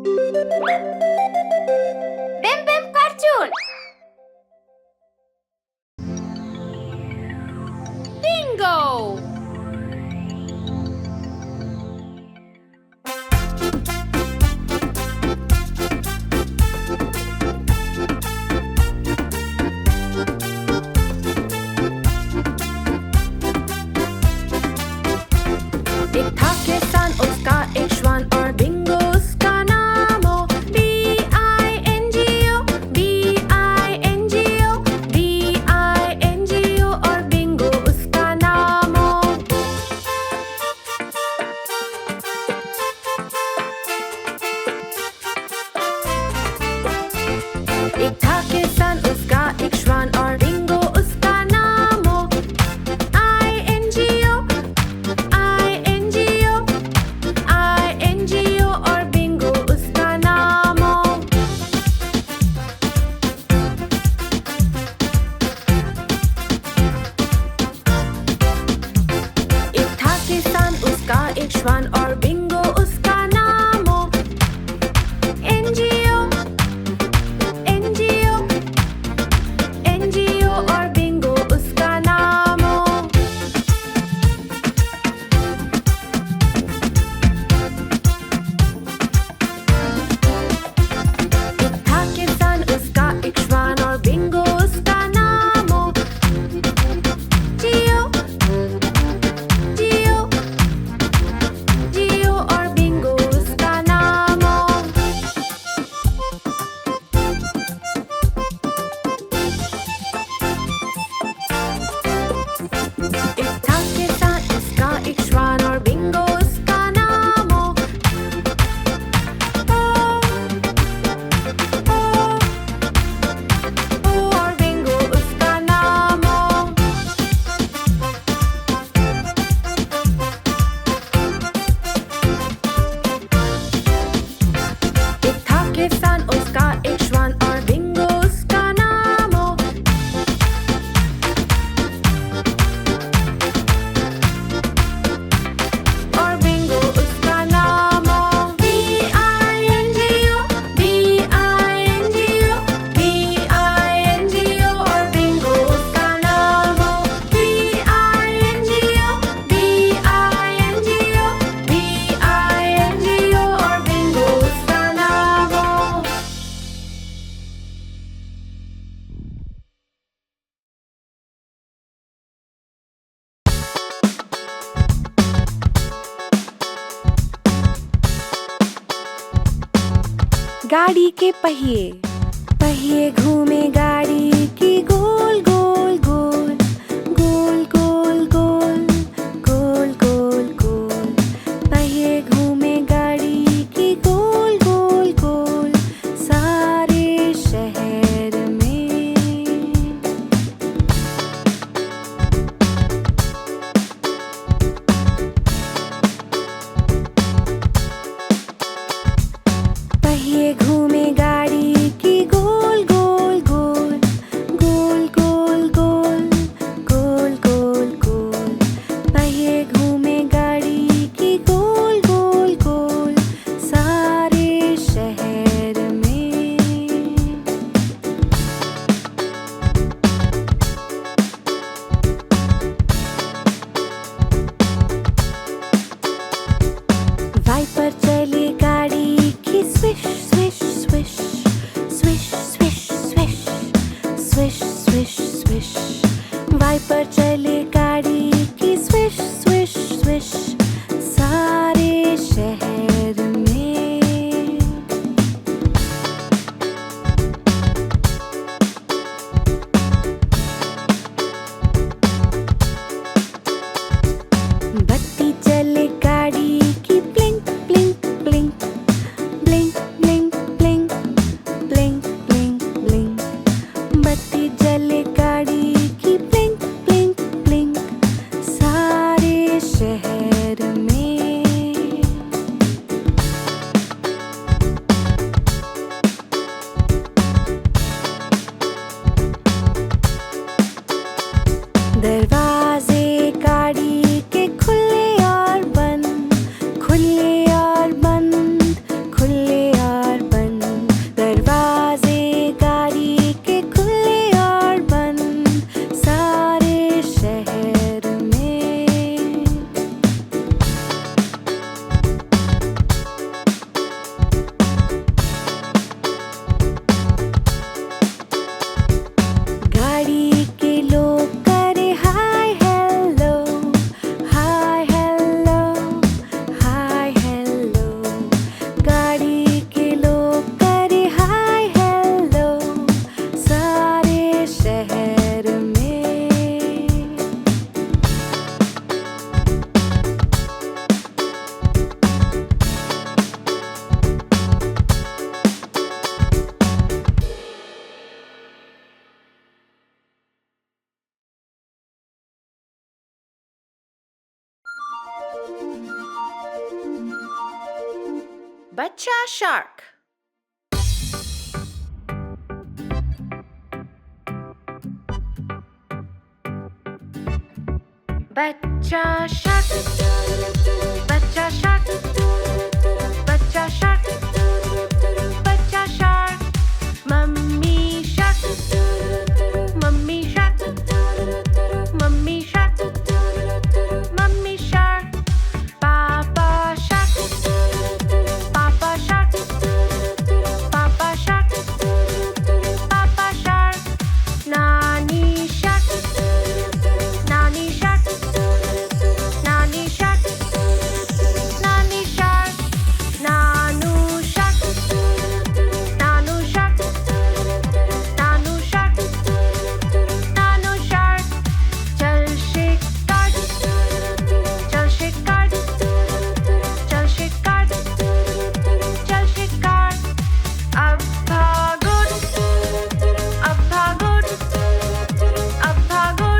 Bim Bim Cartoon. Bingo! एक था किसान, उसका एक श्वान और बिंगो उसका नाम हो। B-I-N-G-O, B-I-N-G-O, B-I-N-G-O और बिंगो उसका नाम हो। एक था किसान, उसका एक श्वान और बिंगो उसका नाम हो। I-N-G-O, I-N-G-O, I-N-G-O और बिंगो उसका नाम हो। एक था किसान, उसका एक श्वान और बिंगो उसका नाम हो। N-G-O, N-G-O, N-G-O और बिंगो उसका नाम हो। एक था किसान, उसका एक श्वान और बिंगो उसका नाम हो। जियो, जियो, जियो और बिंगो उसका नाम हो। एक था किसान, उसका एक श्वान और बिंगो उसका नाम हो। ओ, ओ, ओ और बिंगो उसका नाम हो। एक था किसान, उसका एक श्वान और बिंगो उसका नाम हो। और बिंगो उसका नाम हो। B-I-N-G-O, B-I-N-G-O, B-I-N-G-O और बिंगो उसका नाम हो। B-I-N-G-O, B-I-N-G-O, B-I-N-G-O और बिंगो उसका नाम हो। गाड़ी के पहिए, पहिए घूमे गाड़ी की गोल गोल गोल, गोल गोल गोल, गोल गोल गोल। पहिए घूमे गाड़ी की गोल गोल गोल, सारे शहर में। पहिए घूमे गाड़ी की गोल गोल गोल, गोल गोल गोल, गोल गोल गोल। पहिए घूमे गाड़ी की गोल गोल गोल, सारे शहर में। वाइपर चली गाड़ी की swish swish swish, swish swish swish, swish swish swish. Wiper चली गाड़ी की स्विश स्विश स्विश, सारे शहर में। बत्ती चले गाड़ी की blink blink blink, blink blink बच्चा शार्क. बच्चा शार्क, बच्चा शार्क, बच्चा शार्क, बच्चा shark. Mummy shark, mummy shark, mummy shark, mummy shark. पापा शार्क, पापा शार्क, पापा शार्क, पापा शार्क. नानी शार्क, नानी शार्क, नानी शार्क, नानी शार्क. नानू शार्क, नानू शार्क, नानू शार्क, नानू शार्क. चल शिकार, चल शिकार, चल शिकार, चल शिकार. अब भागो, अब भागो, अब भागो,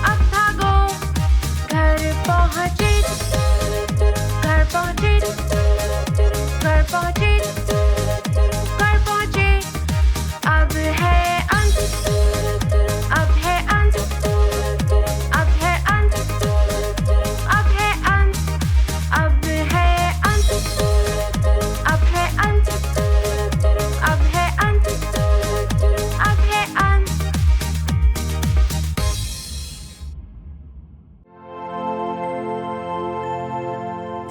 अब भागो. घर पहुंचे, घर पहुंचे, घर पहुंचे, घर पहुंचे. अब है अंत, अब है अंत, अब है अंत, अब है अंत, अब है अंत, अब है अंत, अब है अंत, अब है अंत.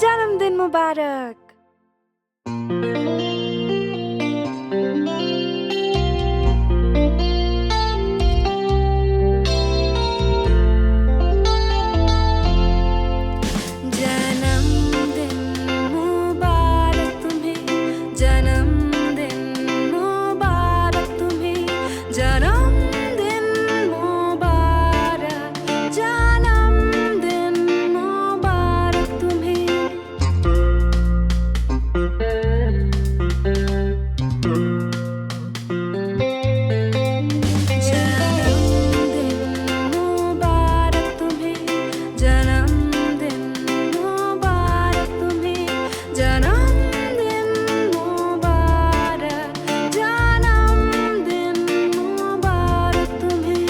जन्मदिन मुबारक. जन्मदिन मुबारक तुम्हें, जन्मदिन मुबारक तुम्हें, जन्मदिन मुबारक, जन्मदिन मुबारक तुम्हें. जन्मदिन मुबारक तुम्हें, जन्मदिन मुबारक तुम्हें, जन्मदिन मुबारक, जन्मदिन मुबारक तुम्हें.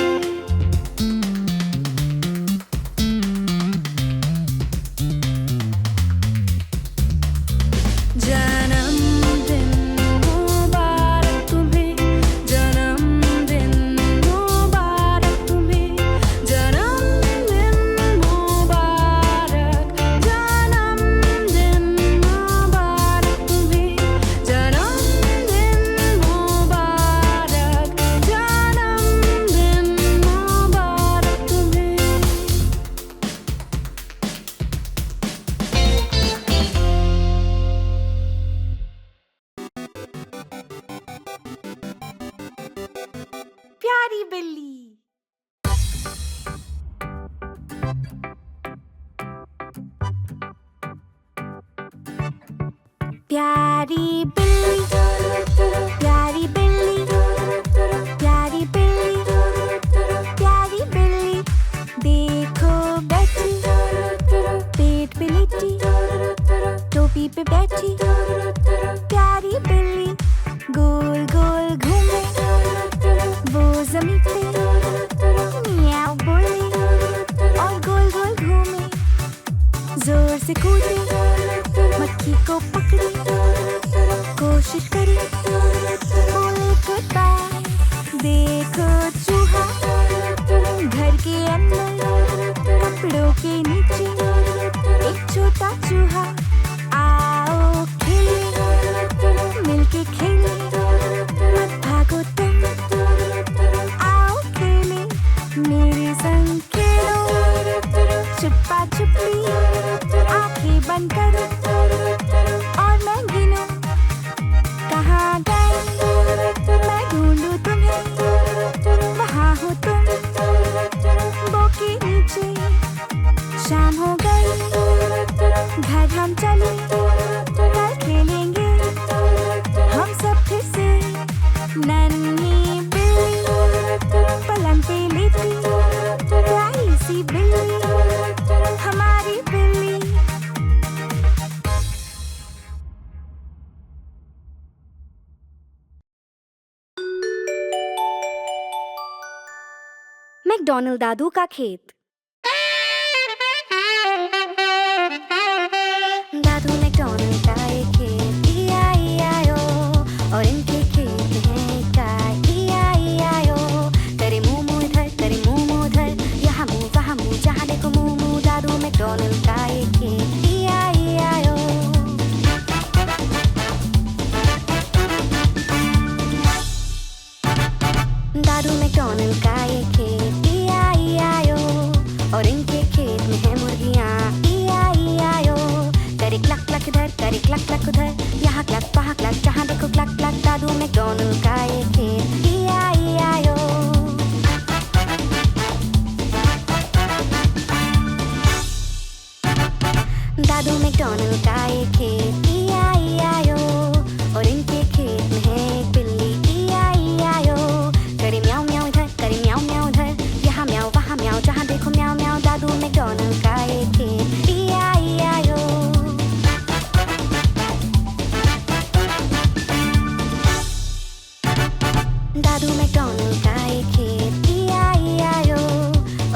जन्मदिन मुबारक तुम्हें, जन्मदिन मुबारक तुम्हें, जन्मदिन मुबारक, जन्मदिन मुबारक तुम्हें, जन्मदिन मुबारक, जन्मदिन मुबारक तुम्हें. प्यारी बिल्ली. प्यारी बिल्ली, प्यारी बिल्ली, प्यारी बिल्ली, प्यारी बिल्ली. देखो बैठी, पेट पे लेटी, टोपी पे बैठी. प्यारी बिल्ली गोल गोल घूमे, वो जमीन पे मियाऊ बोले और गोल गोल घूमे. जोर से कूदे, मक्खी को पकड़े, कोशिश करे, बोले गुड बाय. देखो चूहा घर के अंदर, कपड़ों के नीचे एक छोटा चूहा. आओ खेले, मिलके खेले, मत भागो तुम. आओ खेले, मेरे संग खेलो, छुपा छुपी, आंखें बंद करो और मैं गिनूं कहाँ मैकडॉनल्ड दादू का खेत। दादू मैकडॉनल्ड का एक खेत, E-I-E-I-O, और इनके खेत में है एक गाय, E-I-E-I-O। करे मुंह मुंह इधर, करे मुंह मुंह उधर, यहाँ मुंह वहाँ मुंह, जहाँ देखो मुंह मुंह। दादू मैकडॉनल्ड का एक खेत, E-I-E-I-O। दादू मैकडॉनल्ड का एक खेत, E-I-E-I-O, और इनके खेत में है मुर्गियाँ, E-I-E-I-O। करे क्लक क्लक इधर, करे क्लक क्लक उधर, यहाँ क्लक वहाँ क्लक, जहाँ देखो क्लक क्लक। दादू मैकडॉनल्ड का एक खेत, E-I-E-I-O। दादू मैकडॉनल्ड का एक खेत, E-I-E-I-O, और इनके खेत में है एक बिल्ली, E-I-E-I-O। करे म्याऊ म्याऊ इधर, करे म्याऊ म्याऊ उधर, यहाँ म्याऊ वहाँ म्याऊ, जहाँ देखो म्याऊ म्याऊ। दादू मैकडॉनल्ड का एक खेत, E-I-E-I-O। दादू मैकडॉनल्ड का एक खेत, E-I-E-I-O,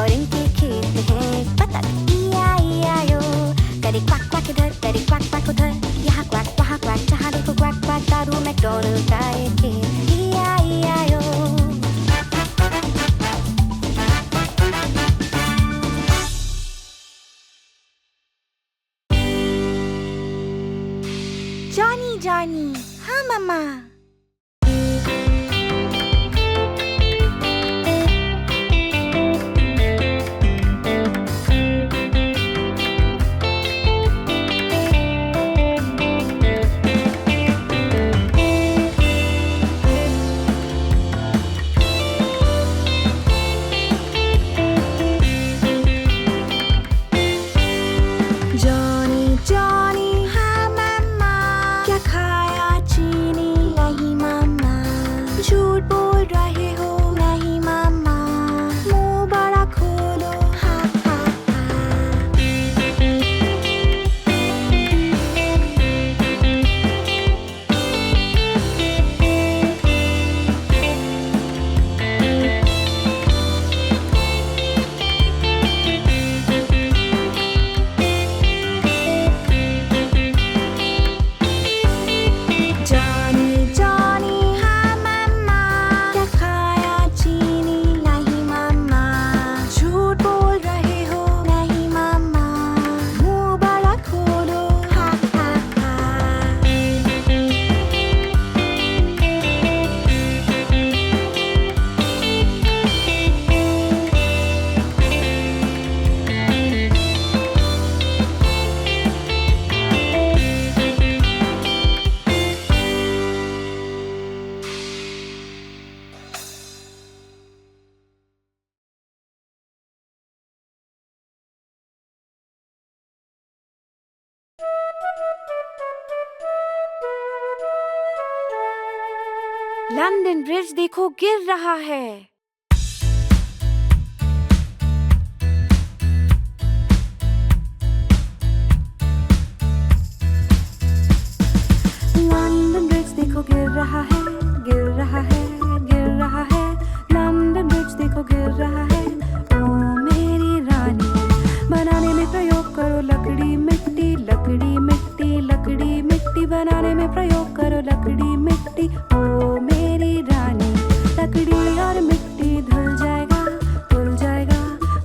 और इनके खेत में है एक बतख, E-I-E-I-O। करे क्वाक क्वाक इधर, करे क्वाक क्वाक उधर, यहाँ क्वाक वहाँ क्वाक, जहाँ देखो क्वाक क्वाक। दादू मैकडॉनल्ड का एक खेत, E-I-E-I-O। जॉनी जॉनी, हाँ मम्मा। जॉनी जॉनी, हाँ मम्मा। क्या खाया चीनी? नहीं मम्मा। झूठ बोल रहे हो? नहीं मम्मा। मुंह बड़ा खोलो, हाँ हाँ हाँ। जॉनी जॉनी, हाँ मम्मा। क्या खाया चीनी? नहीं मम्मा। झूठ बोल रहे हो? नहीं मम्मा। मुंह बड़ा खोलो, हाँ हाँ हाँ। लंदन ब्रिज देखो गिर रहा है। लंदन ब्रिज देखो गिर रहा है, गिर रहा है, गिर रहा है। लंदन ब्रिज देखो गिर रहा है। ओ मेरी रानी, बनाने में प्रयोग करो लकड़ी मिट्टी, लकड़ी मिट्टी, लकड़ी मिट्टी। बनाने में प्रयोग करो लकड़ी मिट्टी। ओ मेरी रानी, लकड़ी और मिट्टी धुल जाएगा, धुल जाएगा,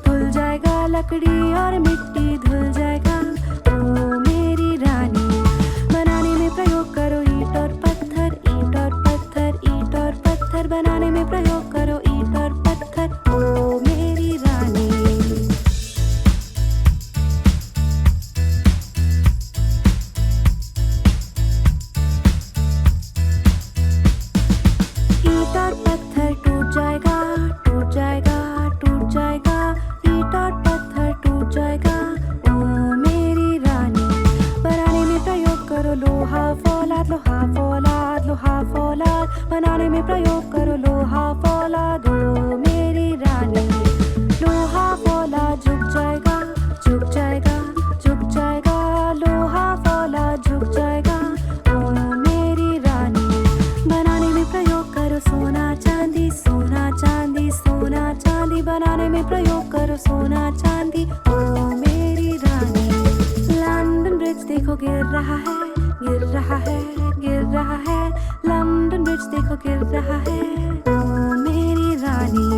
धुल जाएगा। लकड़ी और मिट्टी धुल जाएगा। ओ मेरी रानी, बनाने में प्रयोग करो ईंट और पत्थर, ईंट और पत्थर, ईंट और पत्थर। बनाने में प्रयोग करो ईंट और पत्थर। ओ मेरी रानी। ईंट और पत्थर टूट जाएगा, टूट जाएगा, टूट जाएगा। ईंट और पत्थर टूट जाएगा। ओ मेरी रानी, बनाने में प्रयोग करो लोहा फौलाद, लोहा फौलाद, लोहा फौलाद। बनाने में प्रयोग करो लोहा फौलाद। ओ मेरी रानी, लोहा फौलाद झुक जाएगा, झुक जाएगा, झुक जाएगा। लोहा फौलाद झुक जाएगा। ओ मेरी रानी, बनाने में प्रयोग करो सोना चांदी, सोना चांदी, सोना चांदी। बनाने में गिर रहा है, गिर रहा है, लंदन ब्रिज देखो गिर रहा है, ओ मेरी रानी।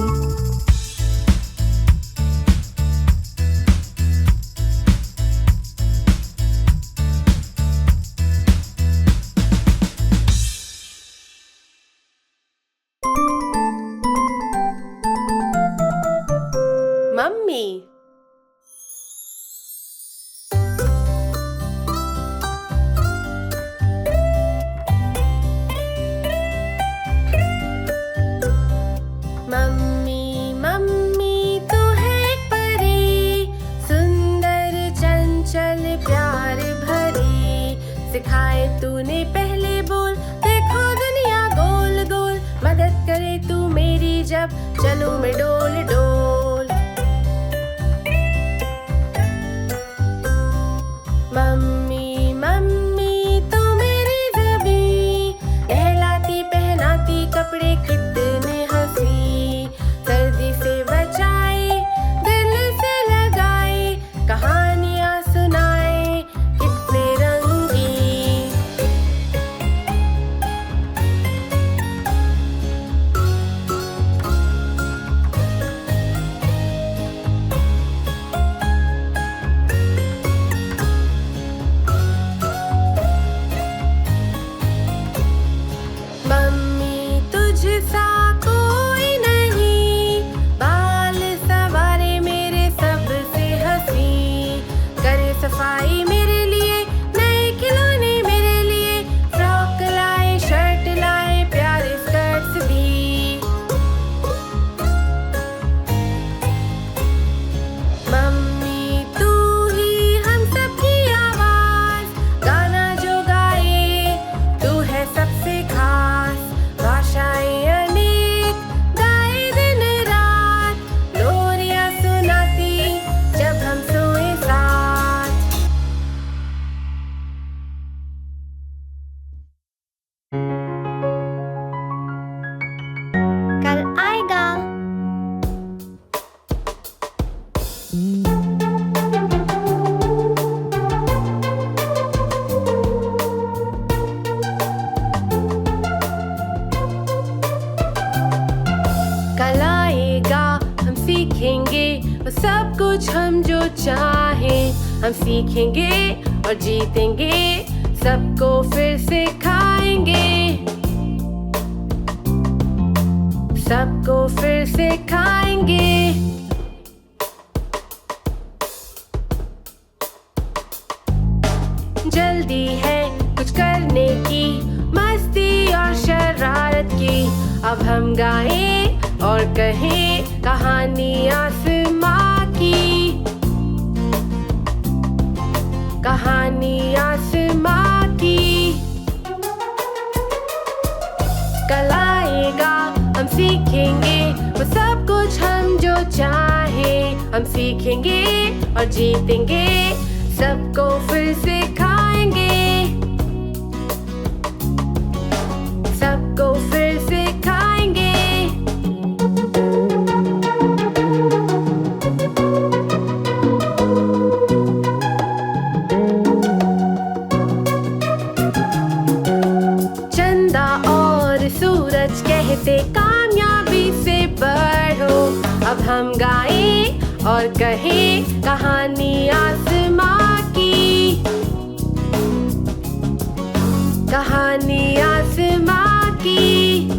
मम्मी, मम्मी मम्मी तू है एक परी, सुंदर चंचल प्यार भरी। सिखाए तूने पहले बोल, देखो दुनिया गोल गोल। मदद करे तू मेरी जब चलूं मैं डोल डोल। मम्मी मम्मी तू मेरी ज़बी, नहलाती पहनाती कपड़े कितने हंसी। सर्दी से बचाए, दिल से लगाए, कहानियाँ सुनाए कितने रंगी। मम्मी तुझसा कोई नहीं, बाल सवारे मेरे सबसे हंसी। करे सफाई मेरे लिए, नए खिलौने मेरे लिए, फ्रॉक लाए शर्ट लाए प्यारे स्कर्ट्स भी। मम्मी तू ही हम सबकी आवाज, गाना जो गाए तू है सबसे खास। भाषाएं अनेक गाए दिन रात, लोरियां सुनाती जब हम सोए साथ। कल आएगा। कल आएगा, हम सीखेंगे वो सब कुछ हम जो चाहें। हम सीखेंगे और जीतेंगे, सबको फिर सिखाएंगे। सबको फिर सिखाएंगे। जल्दी है कुछ करने की, मस्ती और शरारत की। अब हम गाएं और कहें कहानी आसमां की। कहानी आसमां की। कल आएगा, हम सीखेंगे वो सब कुछ हम जो चाहें। हम सीखेंगे और जीतेंगे, सबको फिर सिखाएंगे। सबको फिर सिखाएंगे। चंदा और सूरज कहते कामयाबी से बढ़ो। अब हम गाएं और कहें कहानी आसमां की। कहानी आसमां की।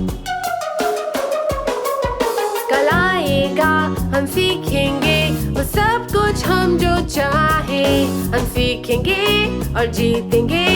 कल आएगा, हम सीखेंगे वो सब कुछ हम जो चाहें। हम सीखेंगे और जीतेंगे,